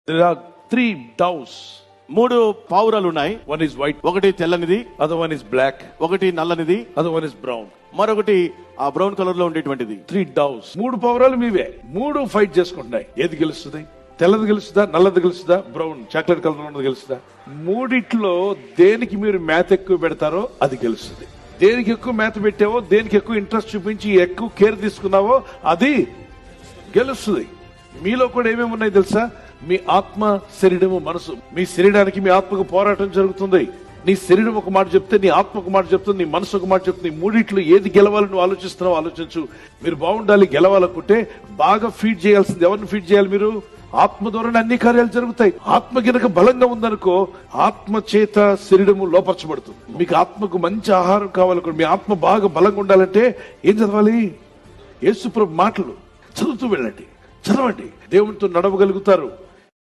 There are 3 doves. 3 పావురాలు ఉన్నాయి. One is white, ఒకటి తెల్లనిది, other one is black, ఒకటి నల్లనిది, other one is brown. మరొకటి ఆ బ్రౌన్ కలర్ లో ఉండేటువంటిది. 3 doves. 3 పావురాలు మీవే. 3 ఫైట్ చేసుకుంటున్నాయి. ఏది గెలుస్తుంది? తెల్లది గెలుస్తుందా, నల్లది గెలుస్తుందా, బ్రౌన్ చాక్లెట్ కలర్ ఉన్నది గెలుస్తుందా? మూడిట్లో దేనికి మీరు మేత ఎక్కువ పెడతారో అది గెలుస్తుంది. దేనికి ఎక్కువ మేత పెట్టావో, దేనికి ఎక్కువ ఇంట్రెస్ట్ చూపించి ఎక్కువ కేర్ తీసుకున్నావో అది గెలుస్తుంది. మీలో కూడా ఏమేమి ఉన్నాయి తెలుసా? మీ ఆత్మ, శరీరము, మనసు. మీ శరీరానికి మీ ఆత్మకు పోరాటం జరుగుతుంది. నీ శరీరం ఒక మాట చెప్తే నీ ఆత్మ ఒక మాట చెప్తుంది, నీ మనసు ఒక మాట చెప్తుంది. మూడిట్లో ఏది గెలవాలని నువ్వు ఆలోచిస్తున్నావు ఆలోచించు. మీరు బాగుండాలి, గెలవాలనుకుంటే బాగా ఫీడ్ చేయాల్సింది ఎవరిని ఫీడ్ చేయాలి? మీరు ఆత్మ ద్వారానే అన్ని కార్యాలు జరుగుతాయి. ఆత్మ గినక బలంగా ఉందనుకో, ఆత్మ చేత శరీరము లోపరచబడుతుంది. మీకు ఆత్మకు మంచి ఆహారం కావాలనుకో, మీ ఆత్మ బాగా బలంగా ఉండాలంటే ఏం చదవాలి? యేసు ప్రభు మాటలు చదువుతూ వెళ్ళండి, చదవండి. దేవునితో నడవగలుగుతారు.